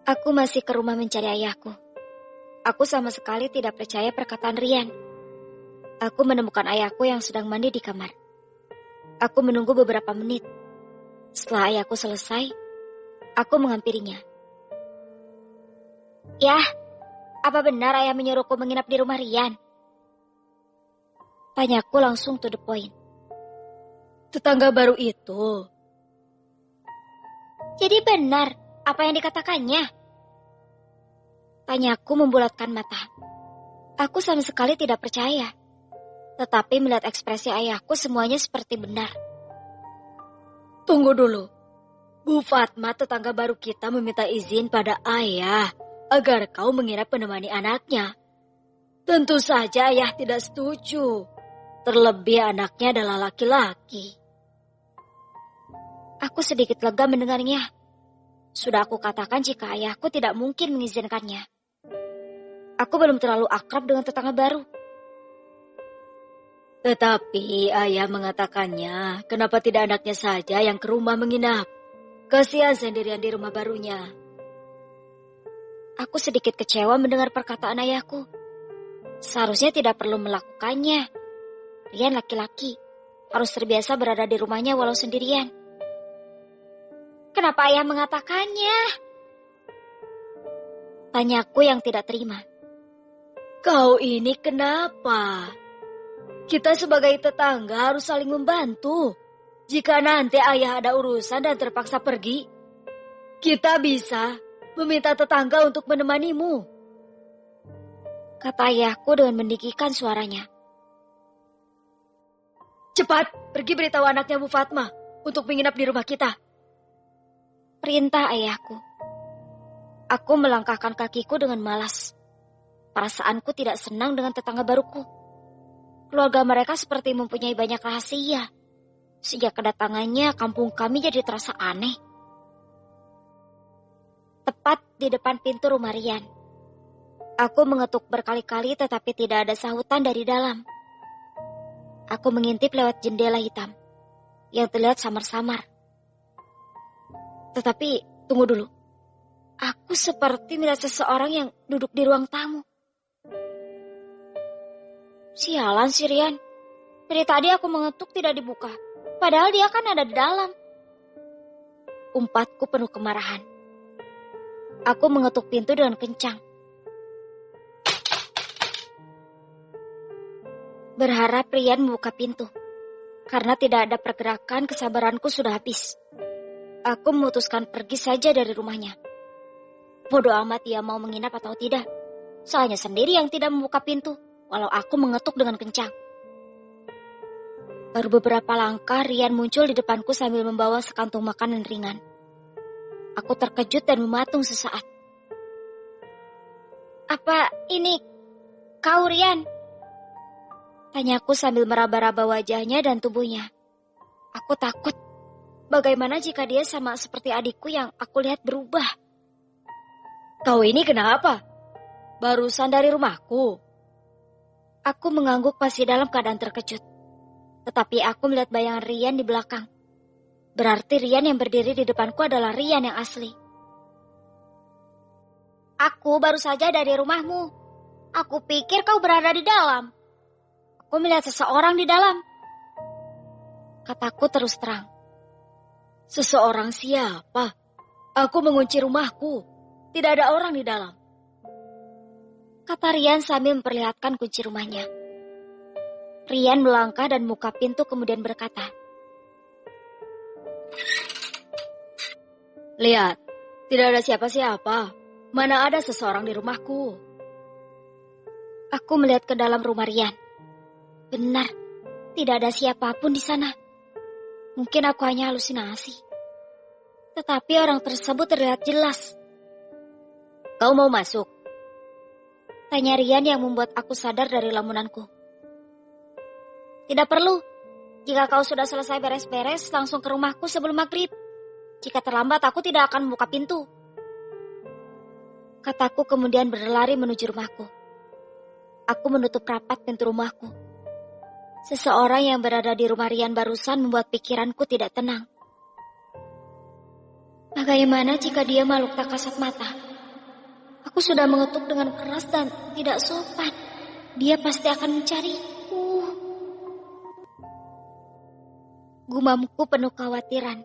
Aku masih ke rumah mencari ayahku. Aku sama sekali tidak percaya perkataan Rian. Aku menemukan ayahku yang sedang mandi di kamar. Aku menunggu beberapa menit. Setelah ayahku selesai, aku menghampirinya. "Yah, apa benar ayah menyuruhku menginap di rumah Rian?" Tanyaku langsung to the point. "Tetangga baru itu?" "Jadi benar apa yang dikatakannya?" Tanyaku membulatkan mata. Aku sama sekali tidak percaya. Tetapi melihat ekspresi ayahku semuanya seperti benar. "Tunggu dulu. Bu Fatma, tetangga baru kita, meminta izin pada ayah agar kau menginap menemani anaknya. Tentu saja ayah tidak setuju. Terlebih anaknya adalah laki-laki." Aku sedikit lega mendengarnya. Sudah aku katakan jika ayahku tidak mungkin mengizinkannya. Aku belum terlalu akrab dengan tetangga baru. "Tetapi ayah mengatakannya, kenapa tidak anaknya saja yang ke rumah menginap? Kasihan sendirian di rumah barunya." Aku sedikit kecewa mendengar perkataan ayahku. Seharusnya tidak perlu melakukannya. Rian laki-laki, harus terbiasa berada di rumahnya walau sendirian. "Kenapa ayah mengatakannya?" Tanyaku yang tidak terima. "Kau ini kenapa? Kita sebagai tetangga harus saling membantu. Jika nanti ayah ada urusan dan terpaksa pergi, kita bisa meminta tetangga untuk menemanimu," kata ayahku dengan meninggikan suaranya. "Cepat, pergi beritahu anaknya Bu Fatma untuk menginap di rumah kita," perintah ayahku. Aku melangkahkan kakiku dengan malas. Perasaanku tidak senang dengan tetangga baruku. Keluarga mereka seperti mempunyai banyak rahasia. Sejak kedatangannya, kampung kami jadi terasa aneh. Tepat di depan pintu rumah Rian. Aku mengetuk berkali-kali tetapi tidak ada sahutan dari dalam. Aku mengintip lewat jendela hitam yang terlihat samar-samar. Tetapi, tunggu dulu. Aku seperti melihat seseorang yang duduk di ruang tamu. Sialan si Rian. Dari tadi aku mengetuk tidak dibuka. Padahal dia kan ada di dalam. Umpatku penuh kemarahan. Aku mengetuk pintu dengan kencang. Berharap Rian membuka pintu. Karena tidak ada pergerakan, kesabaranku sudah habis. Aku memutuskan pergi saja dari rumahnya. Bodoh amat dia mau menginap atau tidak. Soalnya sendiri yang tidak membuka pintu. Walau aku mengetuk dengan kencang. Baru beberapa langkah Rian muncul di depanku sambil membawa sekantung makanan ringan. Aku terkejut dan mematung sesaat. "Apa ini kau, Rian?" Tanyaku sambil meraba-raba wajahnya dan tubuhnya. Aku takut. Bagaimana jika dia sama seperti adikku yang aku lihat berubah? "Kau ini kenapa? Barusan dari rumahku." Aku mengangguk masih dalam keadaan terkejut. Tetapi aku melihat bayangan Rian di belakang. Berarti Rian yang berdiri di depanku adalah Rian yang asli. "Aku baru saja dari rumahmu. Aku pikir kau berada di dalam. Aku melihat seseorang di dalam," kataku terus terang. "Seseorang siapa? Aku mengunci rumahku. Tidak ada orang di dalam," kata Rian sambil memperlihatkan kunci rumahnya. Rian melangkah dan buka pintu kemudian berkata, "Lihat, tidak ada siapa-siapa. Mana ada seseorang di rumahku." Aku melihat ke dalam rumah Rian. Benar, tidak ada siapapun di sana. Mungkin aku hanya halusinasi. Tetapi orang tersebut terlihat jelas. "Kau mau masuk?" tanya Rian yang membuat aku sadar dari lamunanku. "Tidak perlu. Jika kau sudah selesai beres-beres, langsung ke rumahku sebelum maghrib. Jika terlambat, aku tidak akan membuka pintu," kataku kemudian berlari menuju rumahku. Aku menutup rapat pintu rumahku. Seseorang yang berada di rumah Rian barusan membuat pikiranku tidak tenang. Bagaimana jika dia makhluk tak kasat mata? Aku sudah mengetuk dengan keras dan tidak sopan. Dia pasti akan mencariku. Gumamku penuh kekhawatiran.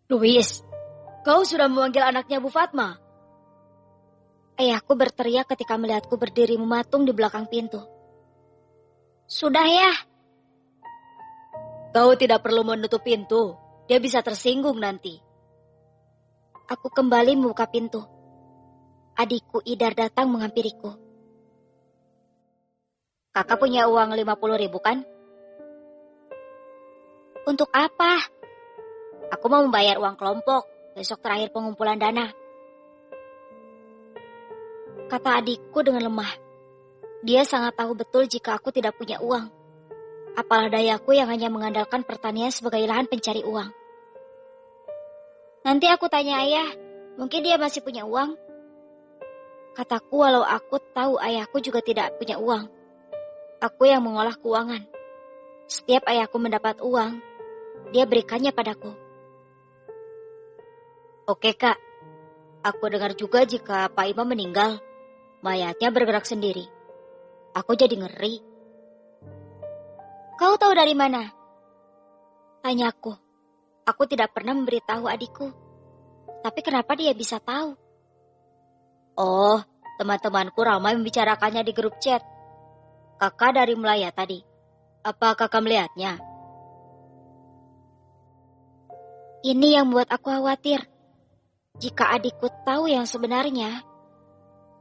Louis, kau sudah memanggil anaknya Bu Fatma? Ayahku berteriak ketika melihatku berdiri mematung di belakang pintu. Sudah ya. Kau tidak perlu menutup pintu. Dia bisa tersinggung nanti. Aku kembali membuka pintu. Adikku Idar datang menghampiriku. Kakak punya uang 50.000 kan? Untuk apa? Aku mau membayar uang kelompok. Besok terakhir pengumpulan dana. Kata adikku dengan lemah. Dia sangat tahu betul jika aku tidak punya uang. Apalah dayaku yang hanya mengandalkan pertanian sebagai lahan pencari uang. Nanti aku tanya ayah, mungkin dia masih punya uang. Kataku walau aku tahu ayahku juga tidak punya uang. Aku yang mengolah keuangan. Setiap ayahku mendapat uang, dia berikannya padaku. Oke kak, aku dengar juga jika Pak Imam meninggal, mayatnya bergerak sendiri. Aku jadi ngeri. Kau tahu dari mana? Tanyaku. Aku tidak pernah memberitahu adikku. Tapi kenapa dia bisa tahu? Oh, teman-temanku ramai membicarakannya di grup chat. Kakak dari Melaya tadi. Apa kakak melihatnya? Ini yang membuat aku khawatir. Jika adikku tahu yang sebenarnya,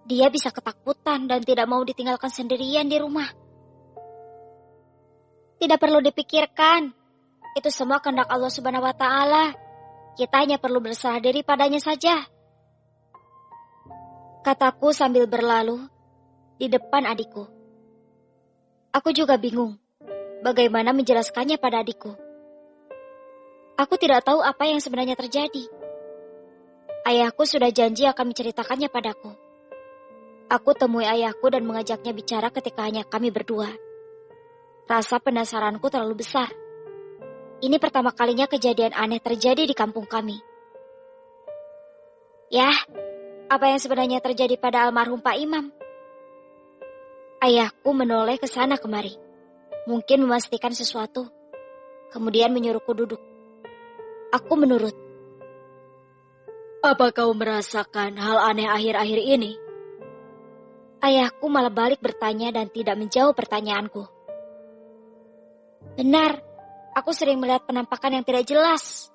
dia bisa ketakutan dan tidak mau ditinggalkan sendirian di rumah. Tidak perlu dipikirkan. Itu semua kehendak Allah Subhanahu wa Ta'ala. Kita hanya perlu berserah diri padanya saja. Kataku sambil berlalu di depan adikku. Aku juga bingung bagaimana menjelaskannya pada adikku. Aku tidak tahu apa yang sebenarnya terjadi. Ayahku sudah janji akan menceritakannya padaku. Aku temui ayahku dan mengajaknya bicara ketika hanya kami berdua. Rasa penasaranku terlalu besar. Ini pertama kalinya kejadian aneh terjadi di kampung kami. Yah, apa yang sebenarnya terjadi pada almarhum Pak Imam? Ayahku menoleh ke sana kemari. Mungkin memastikan sesuatu. Kemudian menyuruhku duduk. Aku menurut. Apa kau merasakan hal aneh akhir-akhir ini? Ayahku malah balik bertanya dan tidak menjawab pertanyaanku. Benar. Aku sering melihat penampakan yang tidak jelas.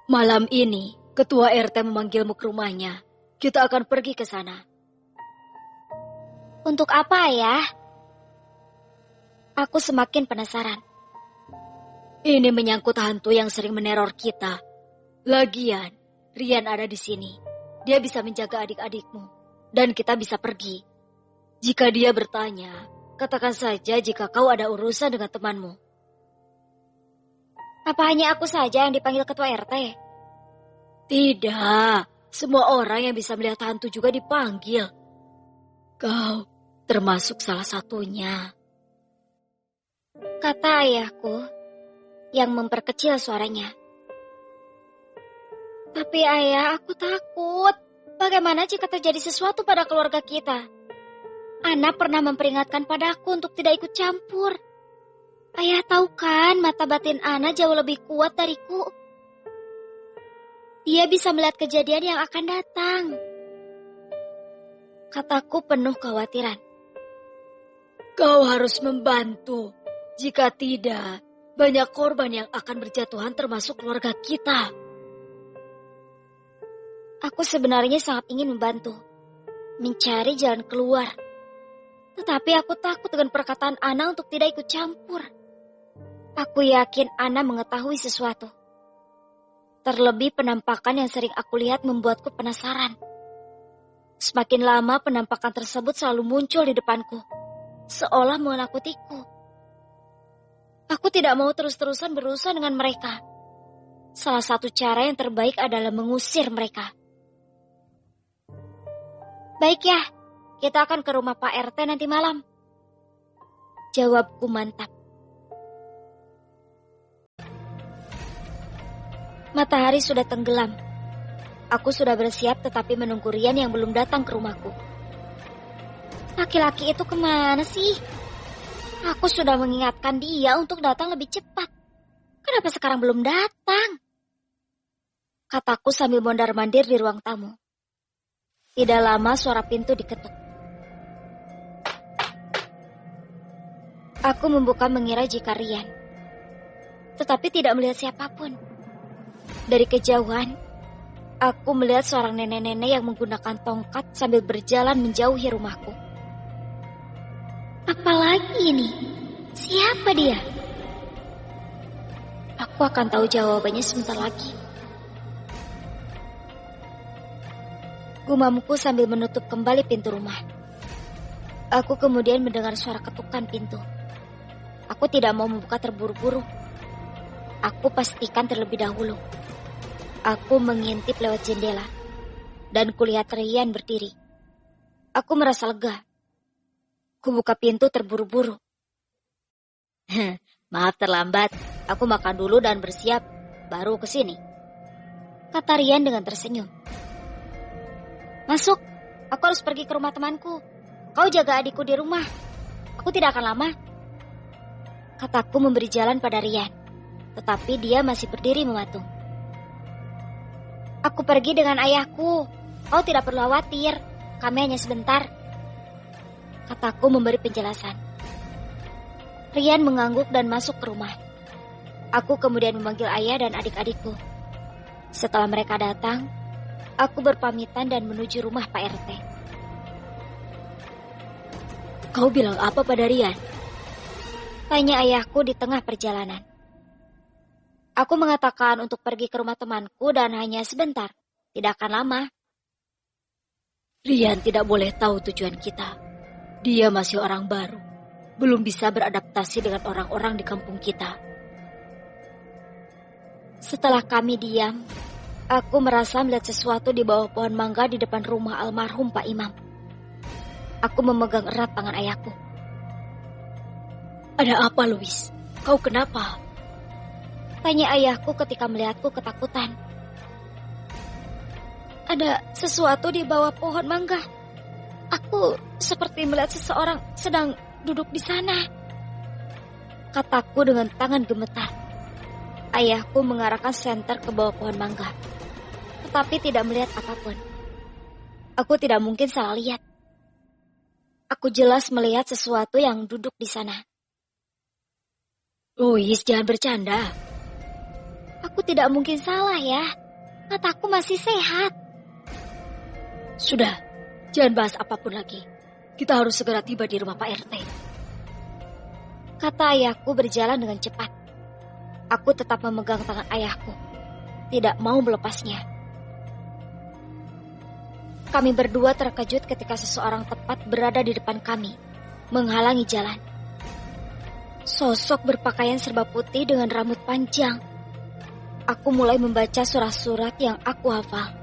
Malam ini, Ketua RT memanggilmu ke rumahnya. Kita akan pergi ke sana. Untuk apa, Ayah? Aku semakin penasaran. Ini menyangkut hantu yang sering meneror kita. Lagian, Rian ada di sini. Dia bisa menjaga adik-adikmu. Dan kita bisa pergi. Jika dia bertanya, katakan saja jika kau ada urusan dengan temanmu. Apa hanya aku saja yang dipanggil Ketua RT? Tidak, semua orang yang bisa melihat hantu juga dipanggil. Kau termasuk salah satunya. Kata ayahku yang memperkecil suaranya. Tapi ayah, aku takut. Bagaimana jika terjadi sesuatu pada keluarga kita? Ana pernah memperingatkan padaku untuk tidak ikut campur. Ayah tahu kan, mata batin Ana jauh lebih kuat dariku. Dia bisa melihat kejadian yang akan datang. Kataku penuh kekhawatiran. Kau harus membantu. Jika tidak, banyak korban yang akan berjatuhan termasuk keluarga kita. Aku sebenarnya sangat ingin membantu. Mencari jalan keluar. Tetapi aku takut dengan perkataan Ana untuk tidak ikut campur. Aku yakin Ana mengetahui sesuatu. Terlebih penampakan yang sering aku lihat membuatku penasaran. Semakin lama penampakan tersebut selalu muncul di depanku. Seolah menakutiku. Aku tidak mau terus-terusan berurusan dengan mereka. Salah satu cara yang terbaik adalah mengusir mereka. Baik ya. Kita akan ke rumah Pak RT nanti malam. Jawabku mantap. Matahari sudah tenggelam. Aku sudah bersiap tetapi menunggu Rian yang belum datang ke rumahku. Laki-laki itu kemana sih? Aku sudah mengingatkan dia untuk datang lebih cepat. Kenapa sekarang belum datang? Kataku sambil mondar-mandir di ruang tamu. Tidak lama suara pintu diketuk. Aku membuka mengira jika Rian. Tetapi tidak melihat siapapun. Dari kejauhan, aku melihat seorang nenek-nenek yang menggunakan tongkat sambil berjalan menjauhi rumahku. Apalagi ini? Siapa dia? Aku akan tahu jawabannya sebentar lagi. Gumamku sambil menutup kembali pintu rumah. Aku kemudian mendengar suara ketukan pintu. Aku tidak mau membuka terburu-buru. Aku pastikan terlebih dahulu. Aku mengintip lewat jendela dan kulihat Rian berdiri. Aku merasa lega. Kubuka pintu terburu-buru. Maaf terlambat. Aku makan dulu dan bersiap. Baru ke sini. Kata Rian dengan tersenyum. Masuk. Aku harus pergi ke rumah temanku. Kau jaga adikku di rumah. Aku tidak akan lama. Kataku memberi jalan pada Rian. Tetapi dia masih berdiri mematung. Aku pergi dengan ayahku. Kau tidak perlu khawatir. Kami hanya sebentar. Kataku memberi penjelasan. Rian mengangguk dan masuk ke rumah. Aku kemudian memanggil ayah dan adik-adikku. Setelah mereka datang, aku berpamitan dan menuju rumah Pak RT. Kau bilang apa pada Rian? Tanya ayahku di tengah perjalanan. Aku mengatakan untuk pergi ke rumah temanku dan hanya sebentar. Tidak akan lama. Rian tidak boleh tahu tujuan kita. Dia masih orang baru. Belum bisa beradaptasi dengan orang-orang di kampung kita. Setelah kami diam, aku merasa melihat sesuatu di bawah pohon mangga di depan rumah almarhum Pak Imam. Aku memegang erat tangan ayahku. Ada apa, Louis? Kau kenapa? Tanya ayahku ketika melihatku ketakutan. Ada sesuatu di bawah pohon mangga. Aku seperti melihat seseorang sedang duduk di sana. Kataku dengan tangan gemetar. Ayahku mengarahkan senter ke bawah pohon mangga. Tetapi tidak melihat apapun. Aku tidak mungkin salah lihat. Aku jelas melihat sesuatu yang duduk di sana. Louis, jangan bercanda. Aku tidak mungkin salah ya. Mataku masih sehat. Sudah, jangan bahas apapun lagi. Kita harus segera tiba di rumah Pak RT. Kata ayahku berjalan dengan cepat. Aku tetap memegang tangan ayahku. Tidak mau melepasnya. Kami berdua terkejut ketika seseorang tepat berada di depan kami, menghalangi jalan. Sosok berpakaian serba putih dengan rambut panjang. Aku mulai membaca surat-surat yang aku hafal.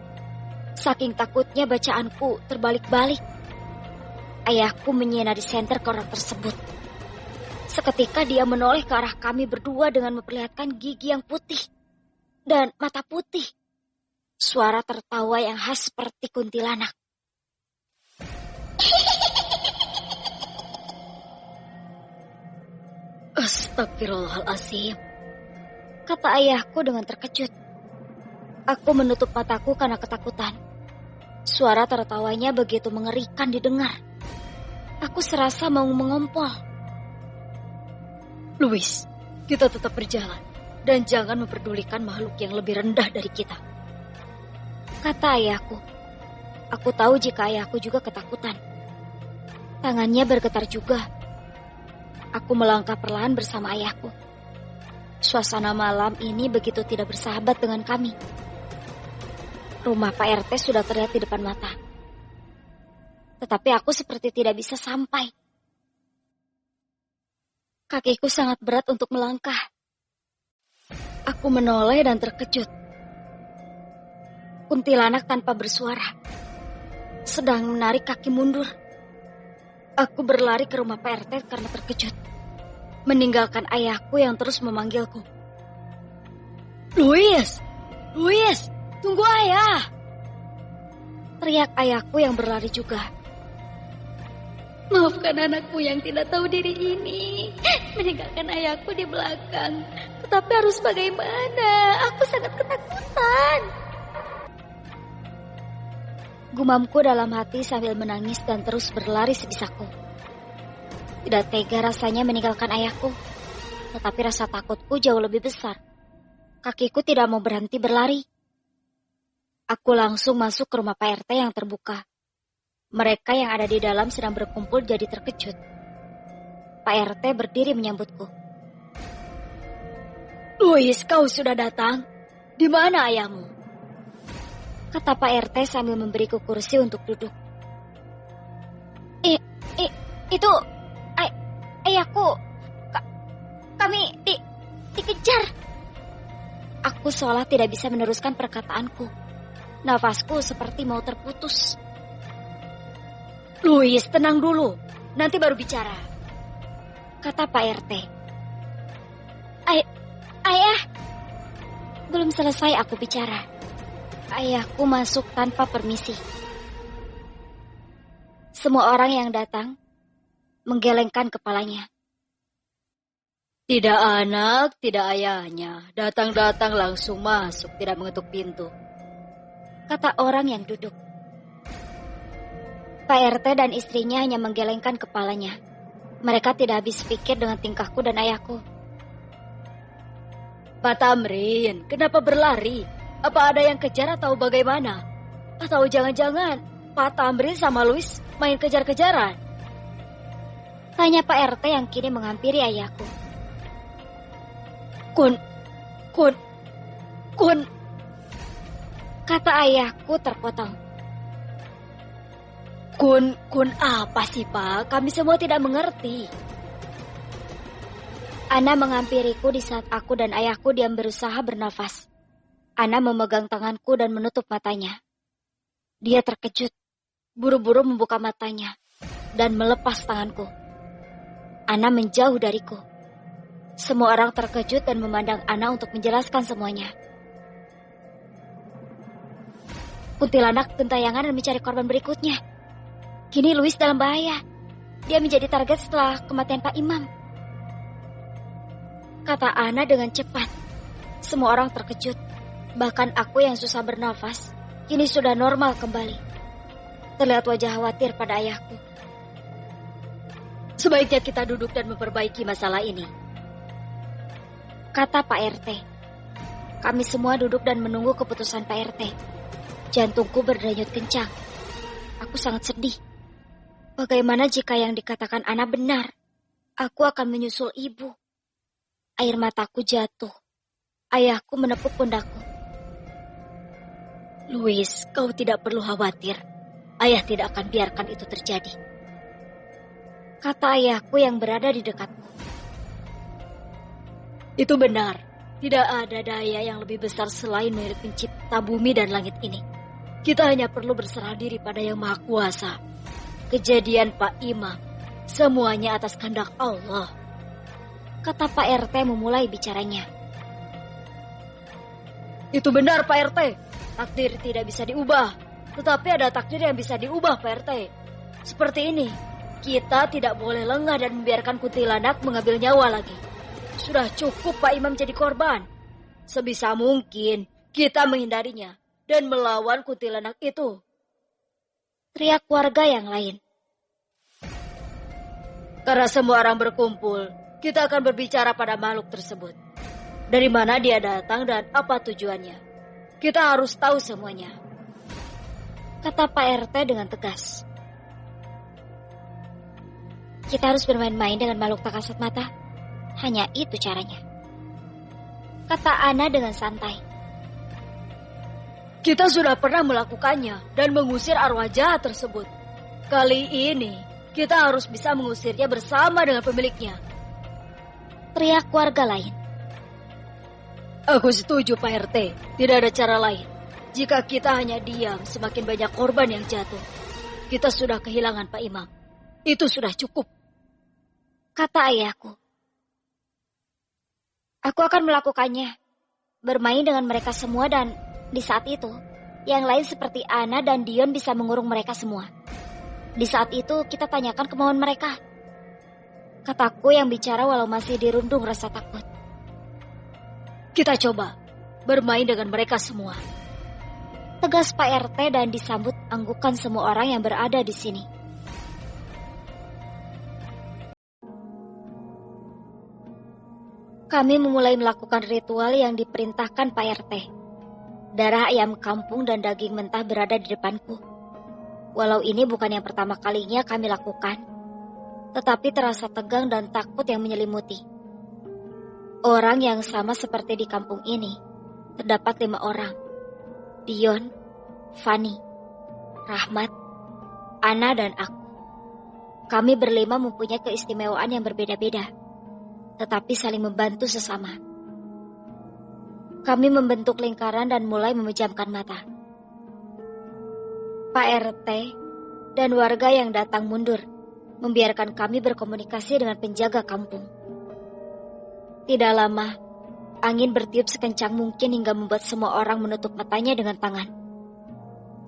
Saking takutnya bacaanku terbalik-balik. Ayahku menyena di senter ke orang tersebut. Seketika dia menoleh ke arah kami berdua dengan memperlihatkan gigi yang putih dan mata putih. Suara tertawa yang khas seperti kuntilanak. Astagfirullahaladzim. Kata ayahku dengan terkejut. Aku menutup mataku karena ketakutan. Suara tertawanya begitu mengerikan didengar. Aku serasa mau mengompol. Louis, kita tetap berjalan. Dan jangan memperdulikan makhluk yang lebih rendah dari kita. Kata ayahku. Aku tahu jika ayahku juga ketakutan. Tangannya bergetar juga. Aku melangkah perlahan bersama ayahku. Suasana malam ini begitu tidak bersahabat dengan kami. Rumah Pak RT sudah terlihat di depan mata. Tetapi aku seperti tidak bisa sampai. Kakiku sangat berat untuk melangkah. Aku menoleh dan terkejut. Kuntilanak tanpa bersuara sedang menarik kaki mundur. Aku berlari ke rumah Pak RT karena terkejut. Meninggalkan ayahku yang terus memanggilku. Louis, Louis, tunggu ayah. Teriak ayahku yang berlari juga. Maafkan anakku yang tidak tahu diri ini. Meninggalkan ayahku di belakang. Tetapi harus bagaimana? Aku sangat ketakutan. Gumamku dalam hati sambil menangis dan terus berlari sebisaku. Tidak tega rasanya meninggalkan ayahku. Tetapi rasa takutku jauh lebih besar. Kakiku tidak mau berhenti berlari. Aku langsung masuk ke rumah Pak RT yang terbuka. Mereka yang ada di dalam sedang berkumpul jadi terkejut. Pak RT berdiri menyambutku. Louis, kau sudah datang? Di mana ayahmu? Kata Pak RT sambil memberiku kursi untuk duduk. Itu ayahku. Kami dikejar. Aku seolah tidak bisa meneruskan perkataanku. Nafasku seperti mau terputus. Louis, tenang dulu. Nanti baru bicara. Kata Pak RT. Ayah. Belum selesai aku bicara. Ayahku masuk tanpa permisi. Semua orang yang datang menggelengkan kepalanya. Tidak anak, tidak ayahnya. Datang-datang langsung masuk, tidak mengetuk pintu. Kata orang yang duduk. Pak RT dan istrinya hanya menggelengkan kepalanya. Mereka tidak habis pikir dengan tingkahku dan ayahku. Pak Tamrin, kenapa berlari? Apa ada yang kejar atau bagaimana? Atau jangan-jangan Pak Tamrin sama Louis main kejar-kejaran? Tanya Pak RT yang kini menghampiri ayahku. Kun. Kata ayahku terpotong. Kun apa sih Pak? Kami semua tidak mengerti. Ana menghampiriku di saat aku dan ayahku diam berusaha bernafas. Ana memegang tanganku dan menutup matanya. Dia terkejut, buru-buru membuka matanya dan melepas tanganku. Ana menjauh dariku. Semua orang terkejut dan memandang Ana untuk menjelaskan semuanya. Kuntilanak gentayangan dan mencari korban berikutnya. Kini Louis dalam bahaya. Dia menjadi target setelah kematian Pak Imam. Kata Ana dengan cepat. Semua orang terkejut. Bahkan aku yang susah bernafas, kini sudah normal kembali. Terlihat wajah khawatir pada ayahku. Sebaiknya kita duduk dan memperbaiki masalah ini. Kata Pak RT. Kami semua duduk dan menunggu keputusan Pak RT. Jantungku berdenyut kencang. Aku sangat sedih. Bagaimana jika yang dikatakan Ana benar? Aku akan menyusul ibu. Air mataku jatuh. Ayahku menepuk pundakku. Louis, kau tidak perlu khawatir. Ayah tidak akan biarkan itu terjadi. Kata ayahku yang berada di dekatku. Itu benar. Tidak ada daya yang lebih besar selain milik pencipta bumi dan langit ini. Kita hanya perlu berserah diri pada Yang Maha Kuasa. Kejadian Pak Imam, semuanya atas kehendak Allah. Kata Pak RT memulai bicaranya. Itu benar Pak RT. Takdir tidak bisa diubah. Tetapi ada takdir yang bisa diubah Pak RT. Seperti ini, kita tidak boleh lengah dan membiarkan kuntilanak mengambil nyawa lagi. Sudah cukup Pak Imam jadi korban. Sebisa mungkin kita menghindarinya dan melawan kuntilanak itu. Teriak warga yang lain. Karena semua orang berkumpul, kita akan berbicara pada makhluk tersebut. Dari mana dia datang dan apa tujuannya. Kita harus tahu semuanya. Kata Pak RT dengan tegas. Kita harus bermain-main dengan makhluk tak kasat mata. Hanya itu caranya. Kata Ana dengan santai. Kita sudah pernah melakukannya dan mengusir arwah jahat tersebut. Kali ini, kita harus bisa mengusirnya bersama dengan pemiliknya. Teriak warga lain. Aku setuju Pak RT, tidak ada cara lain. Jika kita hanya diam, semakin banyak korban yang jatuh. Kita sudah kehilangan Pak Imam. Itu sudah cukup. Kata ayahku. Aku akan melakukannya. Bermain dengan mereka semua dan di saat itu, Yang lain seperti Ana dan Dion bisa mengurung mereka semua. Di saat itu kita tanyakan kemauan mereka. Kataku yang bicara walau masih dirundung rasa takut. Kita coba bermain dengan mereka semua. Tegas Pak RT dan disambut anggukan semua orang yang berada di sini. Kami memulai melakukan ritual yang diperintahkan Pak RT. Darah ayam kampung dan daging mentah berada di depanku. Walau ini bukan yang pertama kalinya kami lakukan, tetapi terasa tegang dan takut yang menyelimuti. Orang yang sama seperti di kampung ini, terdapat 5 orang. Dion, Fani, Rahmat, Ana, dan aku. Kami berlima mempunyai keistimewaan yang berbeda-beda, tetapi saling membantu sesama. Kami membentuk lingkaran dan mulai memejamkan mata. Pak RT dan warga yang datang mundur, membiarkan kami berkomunikasi dengan penjaga kampung. Tidak lama, angin bertiup sekencang mungkin hingga membuat semua orang menutup matanya dengan tangan.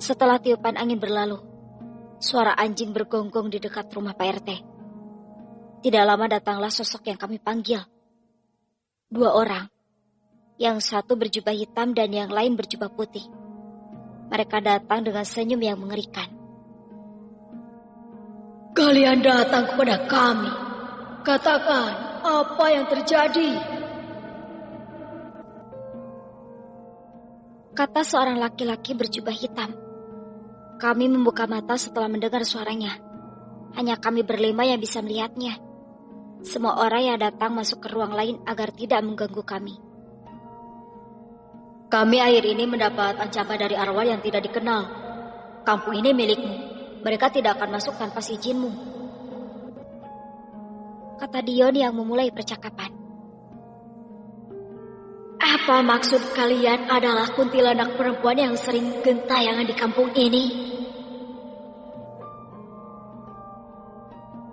Setelah tiupan angin berlalu, suara anjing bergonggong di dekat rumah Pak RT. Tidak lama datanglah sosok yang kami panggil. 2 orang. Yang satu berjubah hitam dan yang lain berjubah putih. Mereka datang dengan senyum yang mengerikan. Kalian datang kepada kami. Katakan apa yang terjadi. Kata seorang laki-laki berjubah hitam. Kami membuka mata setelah mendengar suaranya. Hanya kami berlima yang bisa melihatnya. Semua orang yang datang masuk ke ruang lain agar tidak mengganggu kami. Kami akhir ini mendapat ancaman dari arwah yang tidak dikenal. Kampung ini milikmu. Mereka tidak akan masuk tanpa izinmu. Kata Dion yang memulai percakapan. Apa maksud kalian adalah kuntilanak perempuan yang sering gentayangan di kampung ini?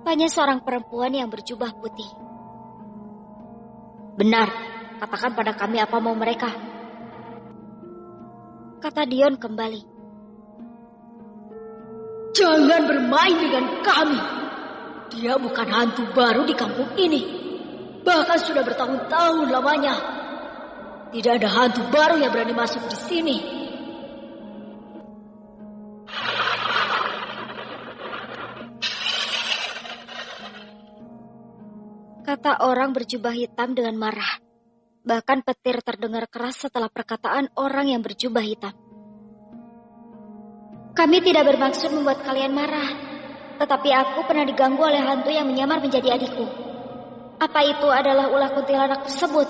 Tanya seorang perempuan yang berjubah putih. Benar, katakan pada kami apa mau mereka. Kata Dion kembali. Jangan bermain dengan kami. Dia bukan hantu baru di kampung ini. Bahkan sudah bertahun-tahun lamanya. Tidak ada hantu baru yang berani masuk di sini. Kata orang berjubah hitam dengan marah. Bahkan petir terdengar keras setelah perkataan orang yang berjubah hitam. Kami tidak bermaksud membuat kalian marah. Tetapi aku pernah diganggu oleh hantu yang menyamar menjadi adikku. Apa itu adalah ulah kuntilanak tersebut?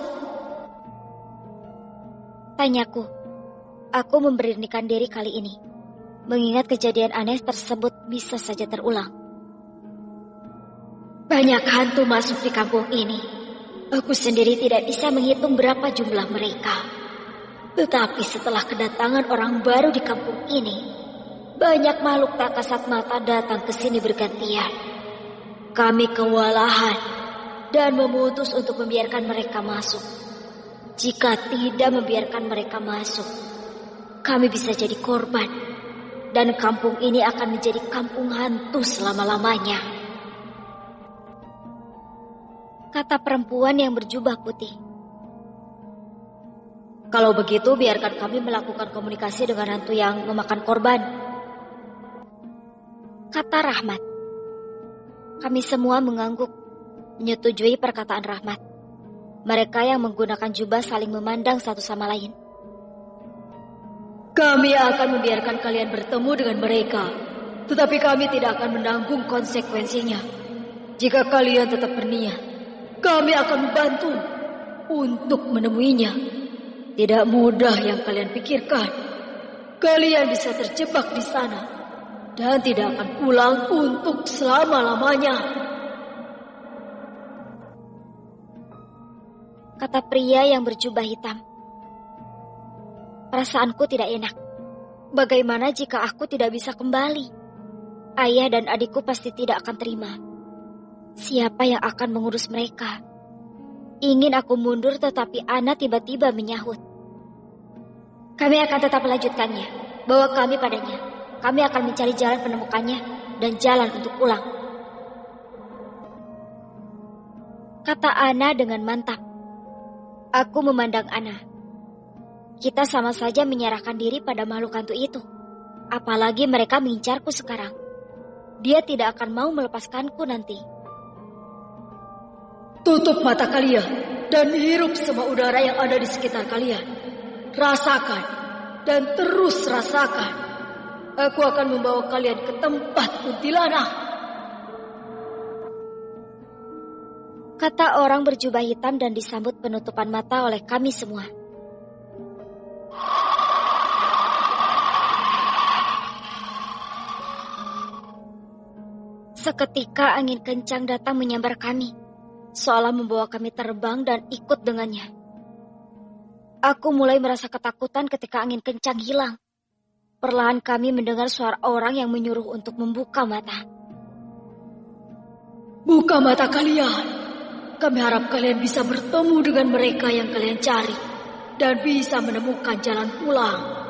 Tanyaku. Aku memberanikan diri kali ini. Mengingat kejadian aneh tersebut bisa saja terulang. Banyak hantu masuk di kampung ini. Aku sendiri tidak bisa menghitung berapa jumlah mereka. Tetapi setelah kedatangan orang baru di kampung ini, banyak makhluk tak kasat mata datang ke sini bergantian. Kami kewalahan dan memutus untuk membiarkan mereka masuk. Jika tidak membiarkan mereka masuk, kami bisa jadi korban. Dan kampung ini akan menjadi kampung hantu selama-lamanya. Kata perempuan yang berjubah putih. Kalau begitu biarkan kami melakukan komunikasi dengan hantu yang memakan korban. Kata Rahmat. Kami semua mengangguk, menyetujui perkataan Rahmat. Mereka yang menggunakan jubah saling memandang satu sama lain. Kami akan membiarkan kalian bertemu dengan mereka, tetapi kami tidak akan menanggung konsekuensinya. Jika kalian tetap berniat, kami akan membantu untuk menemuinya. Tidak mudah yang kalian pikirkan. Kalian bisa terjebak di sana dan tidak akan pulang untuk selama-lamanya. Kata pria yang berjubah hitam. Perasaanku tidak enak. Bagaimana jika aku tidak bisa kembali? Ayah dan adikku pasti tidak akan terima. Siapa yang akan mengurus mereka? Ingin aku mundur tetapi Ana tiba-tiba menyahut. Kami akan tetap melanjutkannya. Bawa kami padanya. Kami akan mencari jalan menemukannya dan jalan untuk pulang. Kata Ana dengan mantap. Aku memandang Ana. Kita sama saja menyerahkan diri pada makhluk hantu itu. Apalagi mereka mengincarku sekarang. Dia tidak akan mau melepaskanku nanti. Tutup mata kalian dan hirup semua udara yang ada di sekitar kalian. Rasakan dan terus rasakan. Aku akan membawa kalian ke tempat kuntilanak. Kata orang berjubah hitam dan disambut penutupan mata oleh kami semua. Seketika angin kencang datang menyambar kami, seolah membawa kami terbang dan ikut dengannya. Aku mulai merasa ketakutan ketika angin kencang hilang. Perlahan kami mendengar suara orang yang menyuruh untuk membuka mata. Buka mata kalian. Kami harap kalian bisa bertemu dengan mereka yang kalian cari dan bisa menemukan jalan pulang.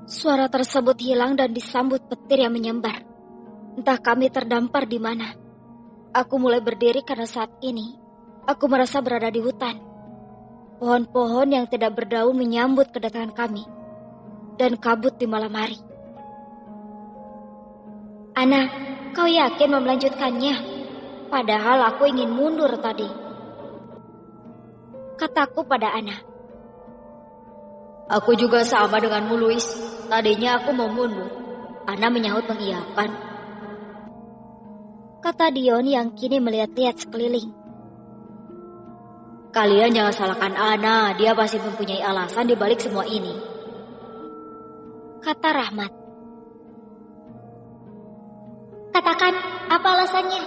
Suara tersebut hilang dan disambut petir yang menyambar. Entah kami terdampar di mana. Aku mulai berdiri karena saat ini aku merasa berada di hutan. Pohon-pohon yang tidak berdaun menyambut kedatangan kami dan kabut di malam hari. Ana, kau yakin mau melanjutkannya? Padahal aku ingin mundur tadi. Kataku pada Ana. Aku juga sama denganmu, Louis. Tadinya aku mau mundur. Ana menyahut mengiyakan. Kata Dion yang kini melihat-lihat sekeliling. Kalian jangan salahkan Ana. Dia pasti mempunyai alasan di balik semua ini. Kata Rahmat. Katakan, apa alasannya?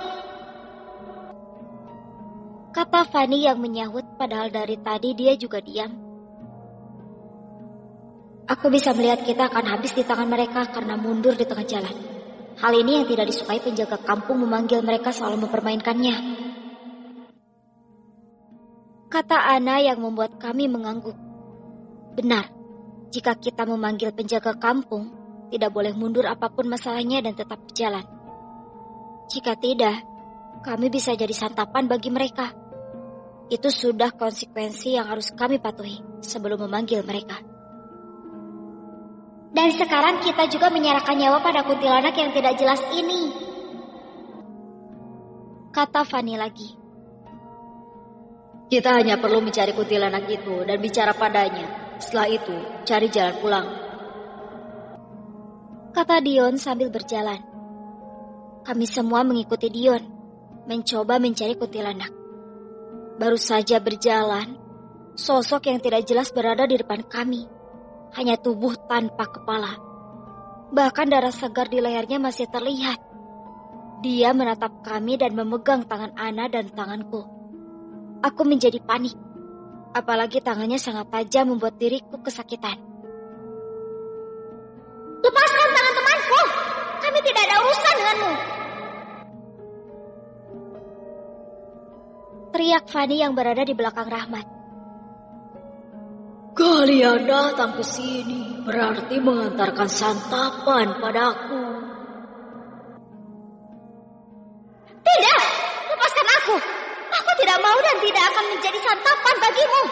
Kata Fanny yang menyahut padahal dari tadi dia juga diam. Aku bisa melihat kita akan habis di tangan mereka karena mundur di tengah jalan. Hal ini yang tidak disukai penjaga kampung memanggil mereka selalu mempermainkannya. Kata Ana yang membuat kami mengangguk. Benar, jika kita memanggil penjaga kampung, tidak boleh mundur apapun masalahnya dan tetap berjalan. Jika tidak, kami bisa jadi santapan bagi mereka. Itu sudah konsekuensi yang harus kami patuhi sebelum memanggil mereka. Dan sekarang kita juga menyerahkan nyawa pada kuntilanak yang tidak jelas ini. Kata Fanny lagi. Kita hanya perlu mencari kuntilanak itu dan bicara padanya. Setelah itu, cari jalan pulang. Kata Dion sambil berjalan. Kami semua mengikuti Dion, mencoba mencari kuntilanak. Baru saja berjalan, sosok yang tidak jelas berada di depan kami. Hanya tubuh tanpa kepala. Bahkan darah segar di lehernya masih terlihat. Dia menatap kami dan memegang tangan Ana dan tanganku. Aku menjadi panik. Apalagi tangannya sangat tajam membuat diriku kesakitan. Lepaskan tangan temanku! Kami tidak ada urusan denganmu! Teriak Fanny yang berada di belakang Rahmat. Kalian datang ke sini berarti mengantarkan santapan padaku. Tidak, lepaskan aku. Aku tidak mau dan tidak akan menjadi santapan bagimu.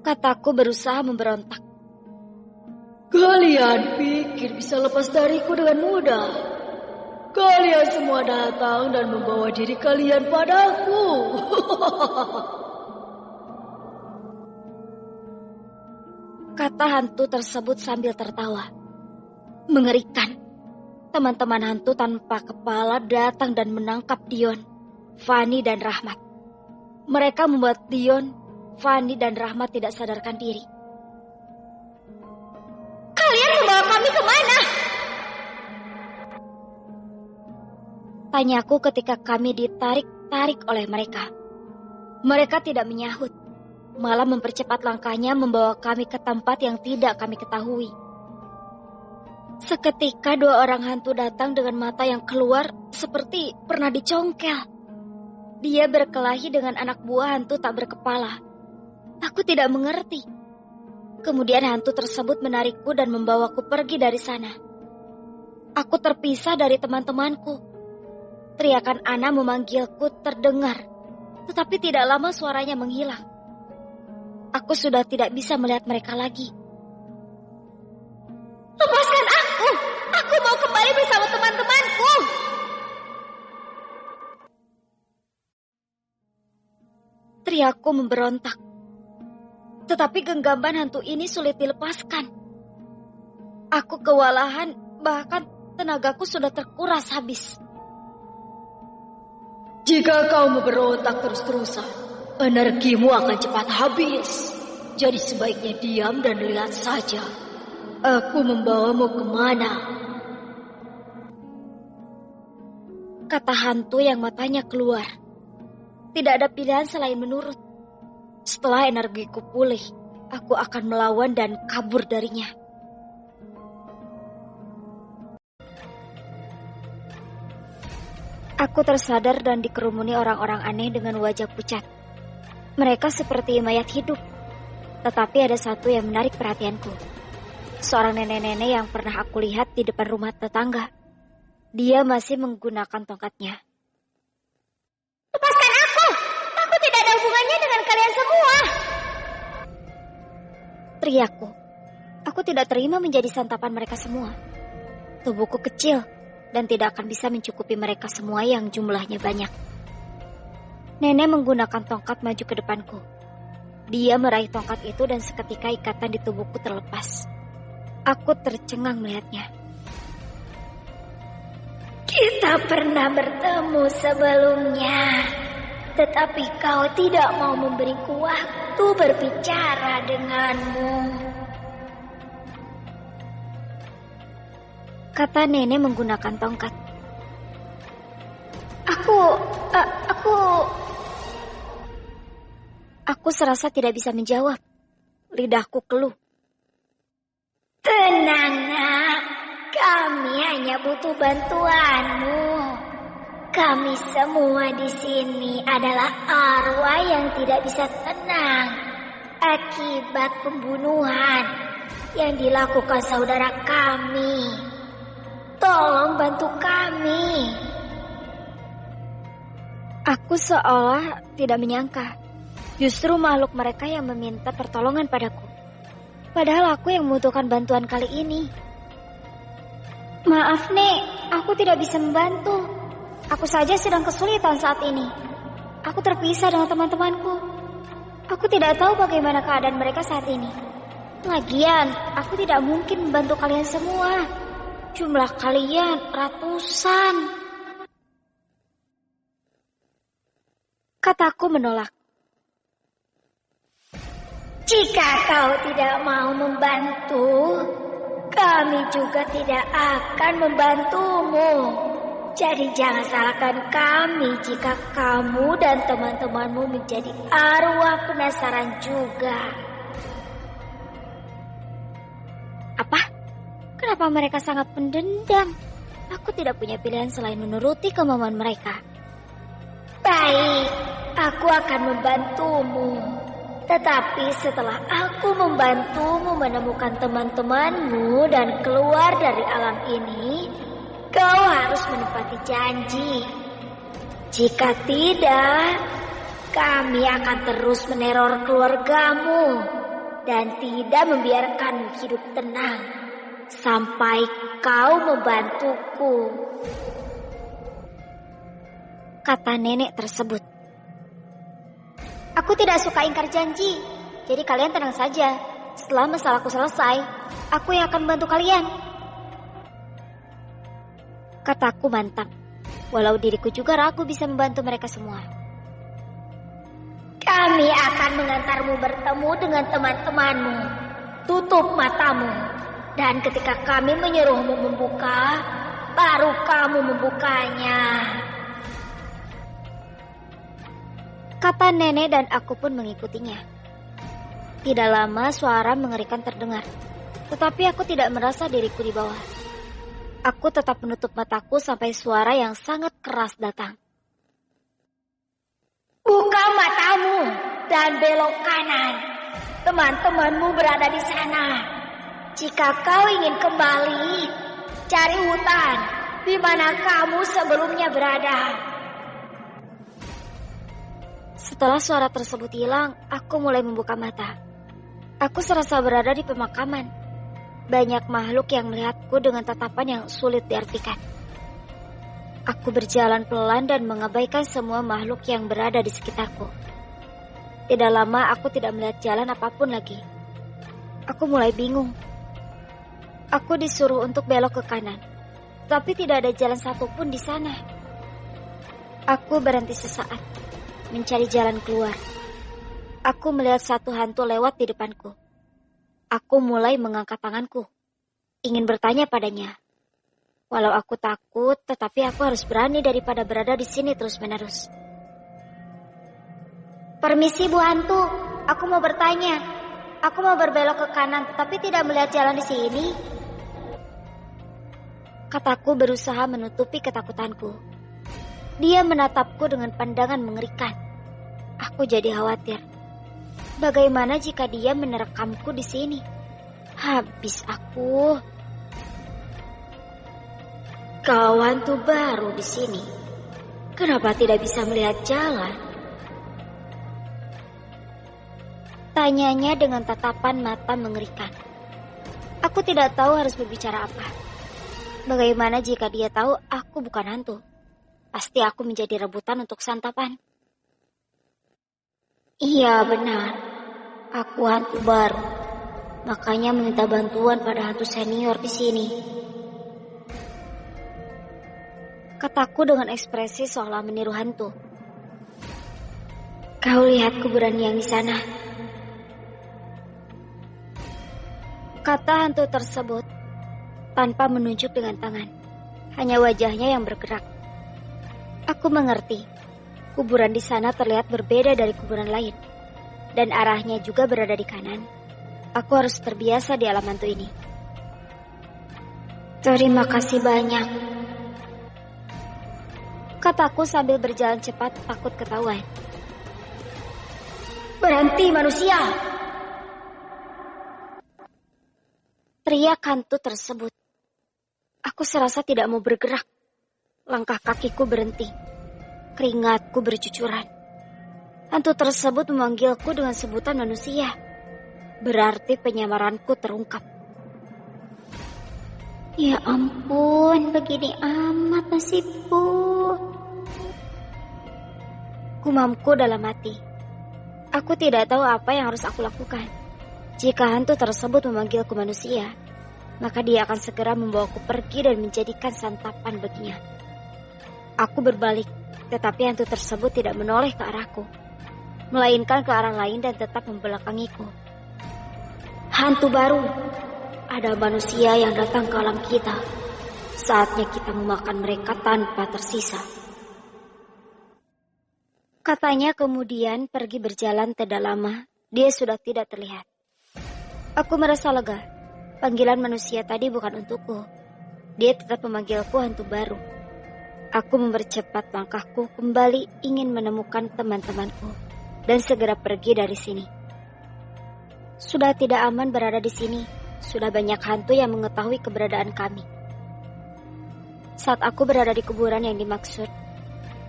Kataku berusaha memberontak. Kalian pikir bisa lepas dariku dengan mudah? Kalian semua datang dan membawa diri kalian padaku. Kata hantu tersebut sambil tertawa. Mengerikan. Teman-teman hantu tanpa kepala datang dan menangkap Dion, Fanny dan Rahmat. Mereka membuat Dion, Fanny dan Rahmat tidak sadarkan diri. Kalian membawa kami kemana? Tanyaku ketika kami ditarik-tarik oleh mereka. Mereka tidak menyahut. Malah mempercepat langkahnya membawa kami ke tempat yang tidak kami ketahui. Seketika dua orang hantu datang dengan mata yang keluar seperti pernah dicongkel. Dia berkelahi dengan anak buah hantu tak berkepala. Aku tidak mengerti. Kemudian hantu tersebut menarikku dan membawaku pergi dari sana. Aku terpisah dari teman-temanku. Teriakan Ana memanggilku terdengar, tetapi tidak lama suaranya menghilang. Aku sudah tidak bisa melihat mereka lagi. Lepaskan aku! Aku mau kembali bersama teman-temanku! Teriakku memberontak. Tetapi genggaman hantu ini sulit dilepaskan. Aku kewalahan, bahkan tenagaku sudah terkuras habis. Jika kau memberontak terus-terusan, energimu akan cepat habis. Jadi sebaiknya diam dan lihat saja. Aku membawamu kemana? Kata hantu yang matanya keluar. Tidak ada pilihan selain menurut. Setelah energiku pulih, aku akan melawan dan kabur darinya. Aku tersadar dan dikerumuni orang-orang aneh dengan wajah pucat. Mereka seperti mayat hidup. Tetapi ada satu yang menarik perhatianku. Seorang nenek-nenek yang pernah aku lihat di depan rumah tetangga. Dia masih menggunakan tongkatnya. Lepaskan aku! Aku tidak ada hubungannya dengan kalian semua! Teriakku. Aku tidak terima menjadi santapan mereka semua. Tubuhku kecil dan tidak akan bisa mencukupi mereka semua yang jumlahnya banyak. Nenek menggunakan tongkat maju ke depanku. Dia meraih tongkat itu dan seketika ikatan di tubuhku terlepas. Aku tercengang melihatnya. Kita pernah bertemu sebelumnya, tetapi kau tidak mau memberiku waktu berbicara denganmu. Kata nenek menggunakan tongkat. Aku serasa tidak bisa menjawab. Lidahku keluh. Tenang, nak. Kami hanya butuh bantuanmu. Kami semua di sini adalah arwah yang tidak bisa tenang akibat pembunuhan yang dilakukan saudara kami. Tolong bantu kami. Aku seolah tidak menyangka. Justru makhluk mereka yang meminta pertolongan padaku. Padahal aku yang membutuhkan bantuan kali ini. Maaf, Nek. Aku tidak bisa membantu. Aku saja sedang kesulitan saat ini. Aku terpisah dengan teman-temanku. Aku tidak tahu bagaimana keadaan mereka saat ini. Lagian, aku tidak mungkin membantu kalian semua. Jumlah kalian ratusan. Kataku menolak. Jika kau tidak mau membantu, kami juga tidak akan membantumu. Jadi jangan salahkan kami jika kamu dan teman-temanmu menjadi arwah penasaran juga. Apa? Kenapa mereka sangat pendendam? Aku tidak punya pilihan selain menuruti kemauan mereka. Baik, aku akan membantumu. Tetapi setelah aku membantumu menemukan teman-temanmu dan keluar dari alam ini, kau harus menepati janji. Jika tidak, kami akan terus meneror keluargamu dan tidak membiarkanmu hidup tenang sampai kau membantuku. Kata nenek tersebut. Aku tidak suka ingkar janji, jadi kalian tenang saja. Setelah masalahku selesai, aku yang akan membantu kalian. Kataku mantap, walau diriku juga ragu bisa membantu mereka semua. Kami akan mengantarmu bertemu dengan teman-temanmu. Tutup matamu, dan ketika kami menyuruhmu membuka, baru kamu membukanya. Kata nenek dan aku pun mengikutinya. Tidak lama suara mengerikan terdengar. Tetapi aku tidak merasa diriku di bawah. Aku tetap menutup mataku sampai suara yang sangat keras datang. Buka matamu dan belok kanan. Teman-temanmu berada di sana. Jika kau ingin kembali, cari hutan di mana kamu sebelumnya berada. Setelah suara tersebut hilang, aku mulai membuka mata. Aku serasa berada di pemakaman. Banyak makhluk yang melihatku dengan tatapan yang sulit diartikan. Aku berjalan pelan dan mengabaikan semua makhluk yang berada di sekitarku. Tidak lama aku tidak melihat jalan apapun lagi. Aku mulai bingung. Aku disuruh untuk belok ke kanan, tapi tidak ada jalan satupun di sana. Aku berhenti sesaat, mencari jalan keluar. Aku melihat satu hantu lewat di depanku. Aku mulai mengangkat tanganku, ingin bertanya padanya. Walau aku takut, tetapi aku harus berani daripada berada di sini terus-menerus. Permisi Bu Hantu, aku mau bertanya. Aku mau berbelok ke kanan, tetapi tidak melihat jalan di sini. Kataku berusaha menutupi ketakutanku. Dia menatapku dengan pandangan mengerikan. Aku jadi khawatir. Bagaimana jika dia menerekamku di sini? Habis aku. Kau hantu baru di sini. Kenapa tidak bisa melihat jalan? Tanyanya dengan tatapan mata mengerikan. Aku tidak tahu harus berbicara apa. Bagaimana jika dia tahu aku bukan hantu? Pasti aku menjadi rebutan untuk santapan. Iya benar, aku hantu baru. Makanya meminta bantuan pada hantu senior di sini. Kataku dengan ekspresi seolah meniru hantu. Kau lihat kuburan yang di sana. Kata hantu tersebut tanpa menunjuk dengan tangan. Hanya wajahnya yang bergerak. Aku mengerti. Kuburan di sana terlihat berbeda dari kuburan lain. Dan arahnya juga berada di kanan. Aku harus terbiasa di alam hantu ini. Terima kasih banyak. Kataku sambil berjalan cepat takut ketahuan. Berhenti manusia! Teriak hantu tersebut. Aku serasa tidak mau bergerak. Langkah kakiku berhenti. Keringatku bercucuran. Hantu tersebut memanggilku dengan sebutan manusia. Berarti penyamaranku terungkap. Ya ampun, begini amat nasibku. Gumamku dalam hati. Aku tidak tahu apa yang harus aku lakukan. Jika hantu tersebut memanggilku manusia, maka dia akan segera membawaku pergi dan menjadikan santapan baginya. Aku berbalik, tetapi hantu tersebut tidak menoleh ke arahku, melainkan ke arah lain dan tetap membelakangiku. Hantu baru, ada manusia yang datang ke alam kita. Saatnya kita memakan mereka tanpa tersisa. Katanya kemudian pergi berjalan tidak lama, dia sudah tidak terlihat. Aku merasa lega. Panggilan manusia tadi bukan untukku. Dia tetap memanggilku hantu baru. Aku mempercepat langkahku kembali ingin menemukan teman-temanku dan segera pergi dari sini. Sudah tidak aman berada di sini. Sudah banyak hantu yang mengetahui keberadaan kami. Saat aku berada di kuburan yang dimaksud,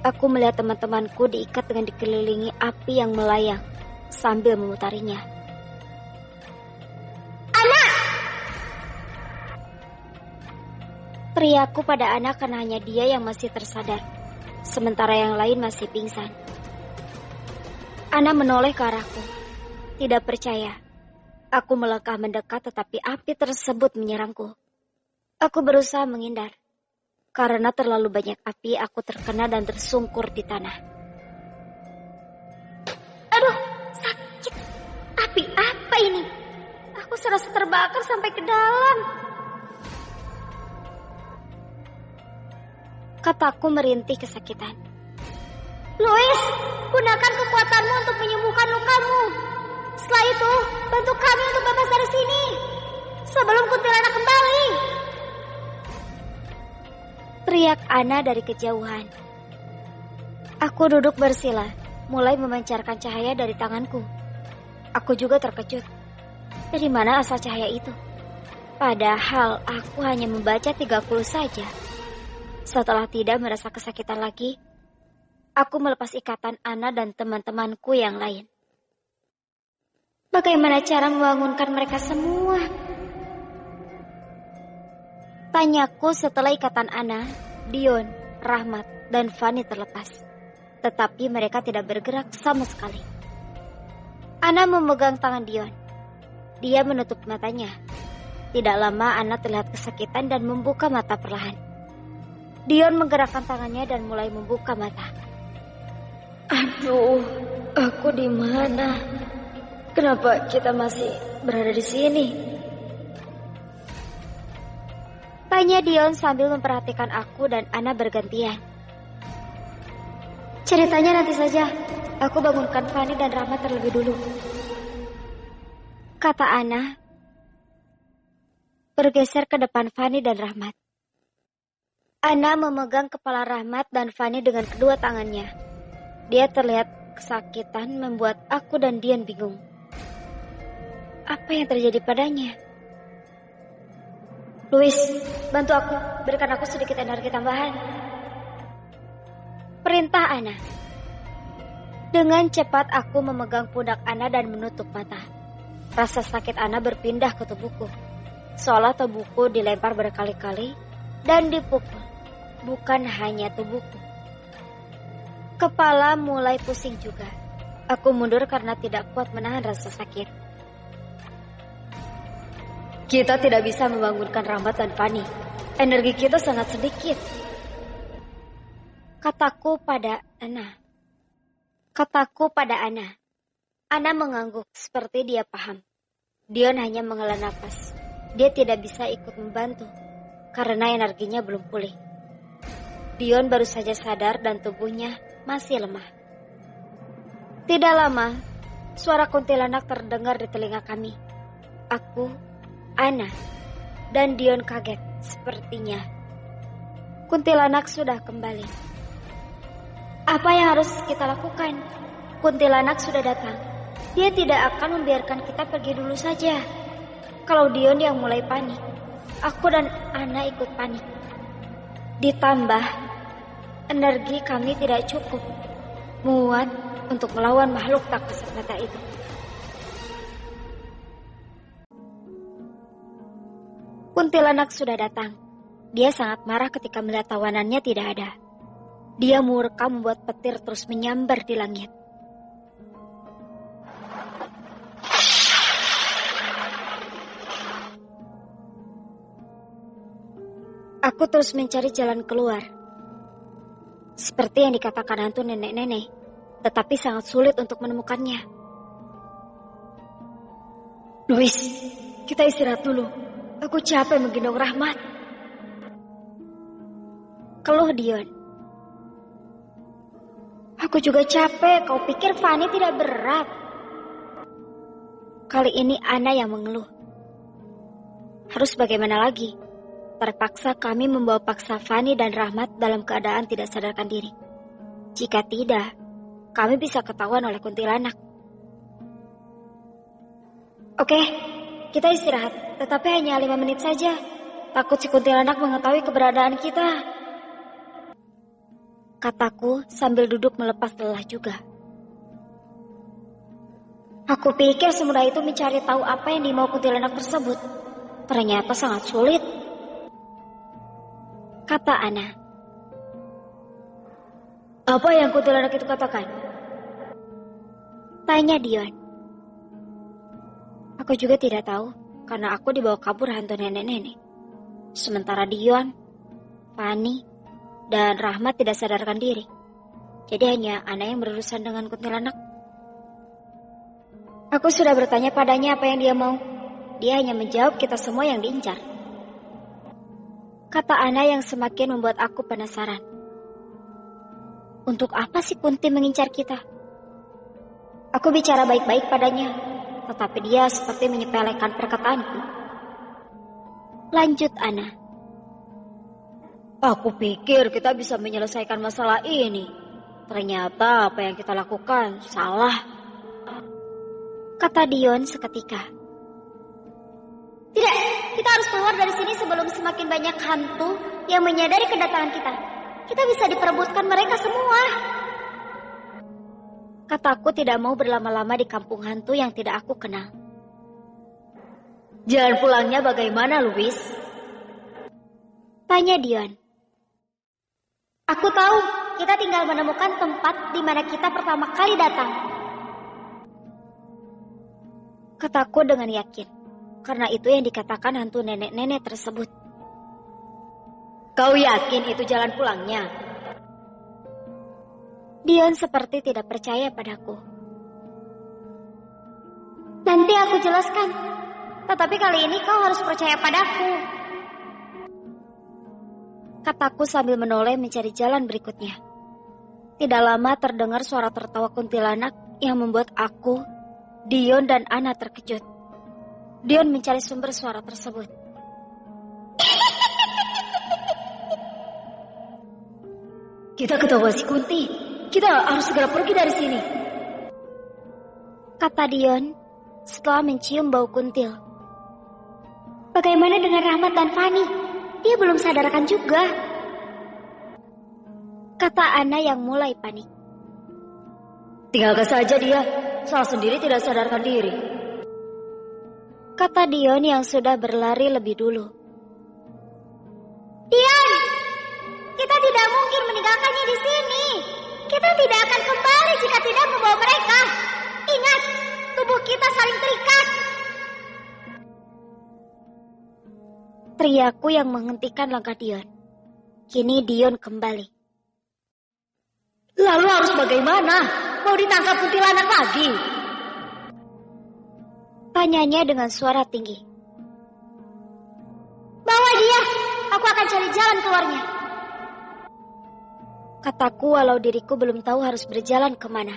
aku melihat teman-temanku diikat dengan dikelilingi api yang melayang sambil memutarinya. Anak! Teriakku pada anak karena hanya dia yang masih tersadar, sementara yang lain masih pingsan. Ana menoleh ke arahku. Tidak percaya. Aku melangkah mendekat tetapi api tersebut menyerangku. Aku berusaha menghindar. Karena terlalu banyak api, aku terkena dan tersungkur di tanah. Aduh, sakit. Api apa ini? Aku serasa terbakar sampai ke dalam. Kataku merintih kesakitan. Louis, gunakan kekuatanmu untuk menyembuhkan lukamu. Setelah itu, bantu kami untuk bebas dari sini. Sebelum kuntilanak kembali. teriak Ana dari kejauhan. Aku duduk bersila, mulai memancarkan cahaya dari tanganku. Aku juga terkejut. Dari mana asal cahaya itu? Padahal aku hanya membaca 30 saja. Setelah tidak merasa kesakitan lagi, aku melepas ikatan Ana dan teman-temanku yang lain. Bagaimana cara membangunkan mereka semua? Tanyaku setelah ikatan Ana, Dion, Rahmat, dan Fani terlepas. Tetapi mereka tidak bergerak sama sekali. Ana memegang tangan Dion. Dia menutup matanya. Tidak lama Ana terlihat kesakitan dan membuka mata perlahan. Dion menggerakkan tangannya dan mulai membuka mata. Aduh, aku di mana? Kenapa kita masih berada di sini? Tanya Dion sambil memperhatikan aku dan Ana bergantian. Ceritanya nanti saja. Aku bangunkan Fani dan Rahmat terlebih dulu, kata Ana, bergeser ke depan Fani dan Rahmat. Ana memegang kepala Rahmat dan Fani dengan kedua tangannya. Dia terlihat kesakitan membuat aku dan Dion bingung. Apa yang terjadi padanya? Luis, bantu aku, berikan aku sedikit energi tambahan, perintah Ana. Dengan cepat aku memegang pundak Ana dan menutup mata. Rasa sakit Ana berpindah ke tubuhku, seolah tubuhku dilempar berkali-kali dan dipukul, bukan hanya tubuhku. Kepala mulai pusing juga. Aku mundur karena tidak kuat menahan rasa sakit. Kita tidak bisa membangunkan Rahmat dan Fani. Energi kita sangat sedikit, kataku pada Ana. Ana mengangguk seperti dia paham. Dion hanya menghela napas. Dia tidak bisa ikut membantu karena energinya belum pulih. Dion baru saja sadar dan tubuhnya masih lemah. Tidak lama, suara kuntilanak terdengar di telinga kami. Aku, Ana, dan Dion kaget. Sepertinya kuntilanak sudah kembali. Apa yang harus kita lakukan? Kuntilanak sudah datang. Dia tidak akan membiarkan kita pergi dulu saja. Kalau Dion yang mulai panik, aku dan Ana ikut panik. Ditambah, energi kami tidak cukup muat untuk melawan makhluk tak kasat mata itu. Kuntilanak sudah datang. Dia sangat marah ketika melihat tawanannya tidak ada. Dia murka membuat petir terus menyambar di langit. Aku terus mencari jalan keluar. Seperti yang dikatakan hantu nenek-nenek, tetapi sangat sulit untuk menemukannya. Luis, kita istirahat dulu. Aku capek menggendong Rahmat, keluh Dion. Aku juga capek. Kau pikir Fani tidak berat? Kali ini Ana yang mengeluh. Harus bagaimana lagi? Terpaksa kami membawa paksa Fani dan Rahmat dalam keadaan tidak sadarkan diri. Jika tidak, kami bisa ketahuan oleh kuntilanak. Oke, kita istirahat, tetapi hanya 5 menit saja. Takut si kuntilanak mengetahui keberadaan kita, kataku sambil duduk melepas lelah juga. Aku pikir semudah itu mencari tahu apa yang dimau kuntilanak tersebut. Ternyata sangat sulit, kata Ana. Apa yang kuntilanak itu katakan? Tanya Dion. Aku juga tidak tahu, karena aku dibawa kabur hantu nenek-nenek. Sementara Dion, Fani, dan Rahmat tidak sadarkan diri. Jadi hanya Ana yang berurusan dengan kuntilanak. Aku sudah bertanya padanya apa yang dia mau. Dia hanya menjawab kita semua yang diincar, kata Ana yang semakin membuat aku penasaran. Untuk apa sih Kunti mengincar kita? Aku bicara baik-baik padanya, tetapi dia seperti menyepelekan perkataanku. Lanjut Ana. Aku pikir kita bisa menyelesaikan masalah ini. Ternyata apa yang kita lakukan salah, kata Dion seketika. Tidak, kita harus keluar dari sini sebelum semakin banyak hantu yang menyadari kedatangan kita. Kita bisa diperebutkan mereka semua. Kataku tidak mau berlama-lama di kampung hantu yang tidak aku kenal. Jalan pulangnya bagaimana, Louis? Tanya Dion. Aku tahu, kita tinggal menemukan tempat di mana kita pertama kali datang. Kataku dengan yakin, karena itu yang dikatakan hantu nenek-nenek tersebut. Kau yakin itu jalan pulangnya? Dion seperti tidak percaya padaku. Nanti aku jelaskan, tetapi kali ini kau harus percaya padaku. Kataku sambil menoleh mencari jalan berikutnya. Tidak lama terdengar suara tertawa kuntilanak yang membuat aku, Dion dan Ana terkejut. Dion mencari sumber suara tersebut. Kita ketawa si Kunti. Kita harus segera pergi dari sini, kata Dion setelah mencium bau kuntil. Bagaimana dengan Rahmat dan Fani? Dia belum sadarkan juga, kata Ana yang mulai panik. Tinggalkan saja dia, salah sendiri tidak sadarkan diri, kata Dion yang sudah berlari lebih dulu. Dion, kita tidak mungkin meninggalkannya di sini. Kita tidak akan kembali jika tidak membawa mereka. Ingat, tubuh kita saling terikat. Teriakku yang menghentikan langkah Dion. Kini Dion kembali. Lalu harus bagaimana? Mau ditangkap kuntilanak lagi? Tanyanya dengan suara tinggi. Bawa dia, aku akan cari jalan keluarnya. Kataku walau diriku belum tahu harus berjalan kemana.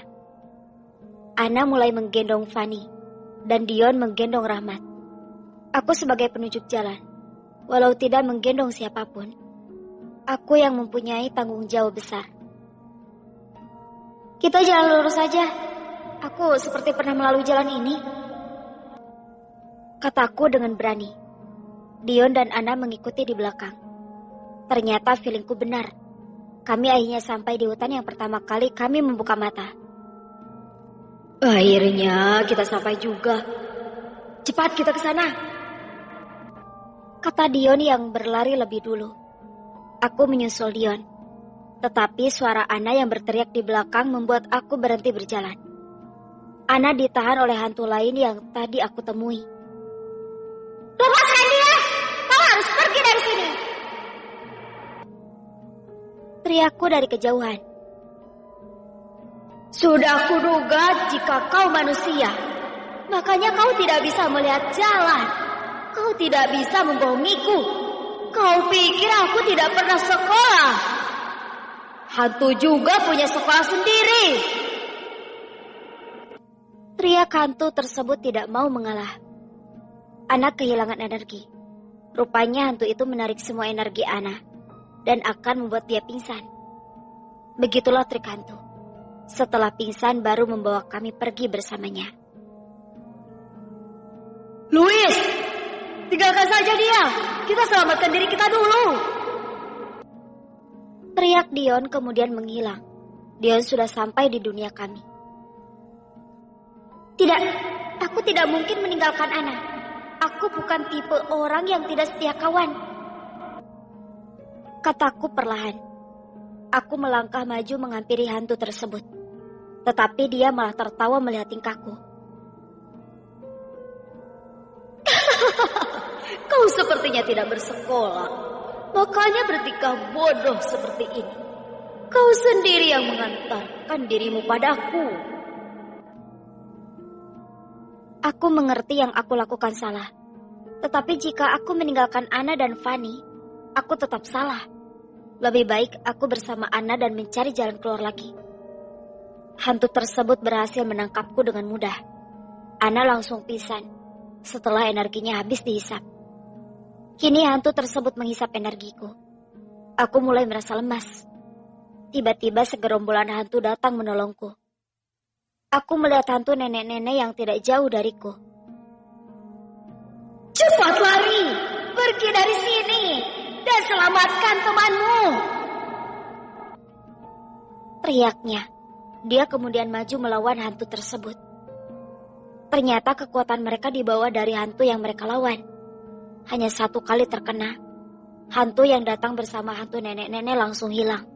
Ana mulai menggendong Fani, dan Dion menggendong Rahmat. Aku sebagai penunjuk jalan, walau tidak menggendong siapapun, aku yang mempunyai tanggung jawab besar. Kita jalan lurus saja. Aku seperti pernah melalui jalan ini, kataku dengan berani. Dion dan Ana mengikuti di belakang. Ternyata feelingku benar. Kami akhirnya sampai di hutan yang pertama kali kami membuka mata. Akhirnya kita sampai juga. Cepat kita ke sana, kata Dion yang berlari lebih dulu. Aku menyusul Dion. Tetapi suara Ana yang berteriak di belakang membuat aku berhenti berjalan. Ana ditahan oleh hantu lain yang tadi aku temui. Lepaskan dia! Kau harus pergi dari sini! Teriakku dari kejauhan. Sudah kuduga jika kau manusia, makanya kau tidak bisa melihat jalan. Kau tidak bisa membohongiku. Kau pikir aku tidak pernah sekolah? Hantu juga punya sekolah sendiri. Teriak hantu tersebut tidak mau mengalah. Ana kehilangan energi. Rupanya hantu itu menarik semua energi Ana dan akan membuat dia pingsan. Begitulah trik hantu. Setelah pingsan baru membawa kami pergi bersamanya. Louis, tinggalkan saja dia. Kita selamatkan diri kita dulu, teriak Dion kemudian menghilang. Dion sudah sampai di dunia kami. Tidak, aku tidak mungkin meninggalkan Ana. Aku bukan tipe orang yang tidak setia kawan, kataku perlahan. Aku melangkah maju menghampiri hantu tersebut. Tetapi dia malah tertawa melihat tingkahku. Kau sepertinya tidak bersekolah, makanya bertingkah bodoh seperti ini. Kau sendiri yang mengantarkan dirimu padaku. Aku mengerti yang aku lakukan salah. Tetapi jika aku meninggalkan Ana dan Fani, aku tetap salah. Lebih baik aku bersama Ana dan mencari jalan keluar lagi. Hantu tersebut berhasil menangkapku dengan mudah. Ana langsung pingsan setelah energinya habis dihisap. Kini hantu tersebut menghisap energiku. Aku mulai merasa lemas. Tiba-tiba segerombolan hantu datang menolongku. Aku melihat hantu nenek-nenek yang tidak jauh dariku. Cepat lari, pergi dari sini, dan selamatkan temanmu. Teriaknya. Dia kemudian maju melawan hantu tersebut. Ternyata kekuatan mereka dibawa dari hantu yang mereka lawan. Hanya satu kali terkena, hantu yang datang bersama hantu nenek-nenek langsung hilang.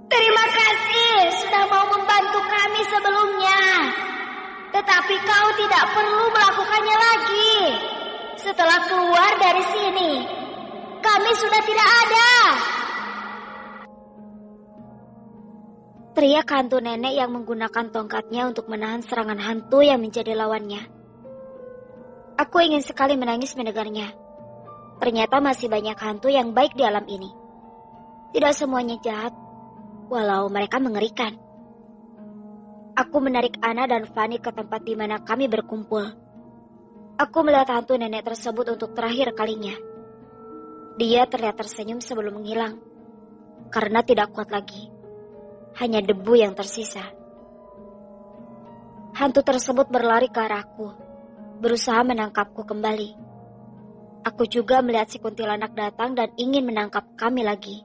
Terima kasih sudah mau membantu kami sebelumnya. Tetapi kau tidak perlu melakukannya lagi. Setelah keluar dari sini, kami sudah tidak ada. Teriak hantu nenek yang menggunakan tongkatnya untuk menahan serangan hantu yang menjadi lawannya. Aku ingin sekali menangis mendengarnya. Ternyata masih banyak hantu yang baik di alam ini. Tidak semuanya jahat, walau mereka mengerikan. Aku menarik Ana dan Fanny ke tempat di mana kami berkumpul. Aku melihat hantu nenek tersebut untuk terakhir kalinya. Dia terlihat tersenyum sebelum menghilang, karena tidak kuat lagi. Hanya debu yang tersisa. Hantu tersebut berlari ke arahku, berusaha menangkapku kembali. Aku juga melihat si kuntilanak datang dan ingin menangkap kami lagi.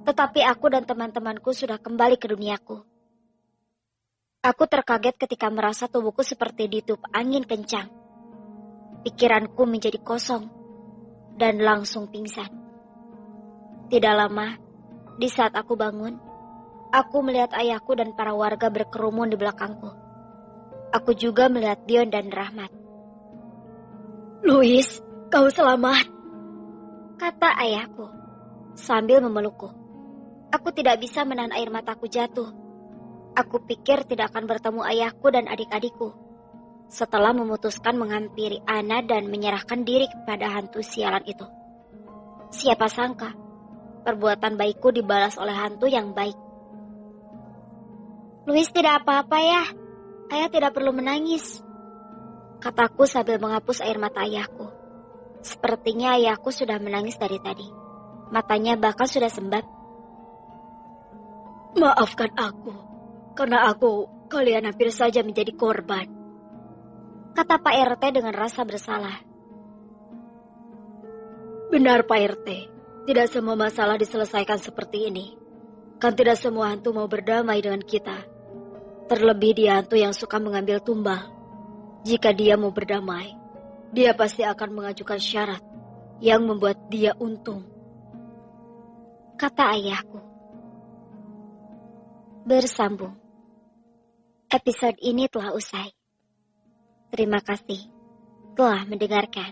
Tetapi aku dan teman-temanku sudah kembali ke duniaku. Aku terkaget ketika merasa tubuhku seperti ditiup angin kencang. Pikiranku menjadi kosong dan langsung pingsan. Tidak lama, di saat aku bangun, aku melihat ayahku dan para warga berkerumun di belakangku. Aku juga melihat Dion dan Rahmat. Louis, kau selamat, kata ayahku sambil memelukku. Aku tidak bisa menahan air mataku jatuh. Aku pikir tidak akan bertemu ayahku dan adik-adikku. Setelah memutuskan menghampiri Ana dan menyerahkan diri kepada hantu sialan itu. Siapa sangka, perbuatan baikku dibalas oleh hantu yang baik. Louis tidak apa-apa ya, ayah tidak perlu menangis, kataku sambil menghapus air mata ayahku. Sepertinya ayahku sudah menangis dari tadi. Matanya bahkan sudah sembab. Maafkan aku, karena kalian hampir saja menjadi korban, kata Pak RT dengan rasa bersalah. Benar Pak RT, tidak semua masalah diselesaikan seperti ini. Kan tidak semua hantu mau berdamai dengan kita. Terlebih dia hantu yang suka mengambil tumbal. Jika dia mau berdamai, dia pasti akan mengajukan syarat yang membuat dia untung, kata ayahku. Bersambung. Episode ini telah usai. Terima kasih telah mendengarkan.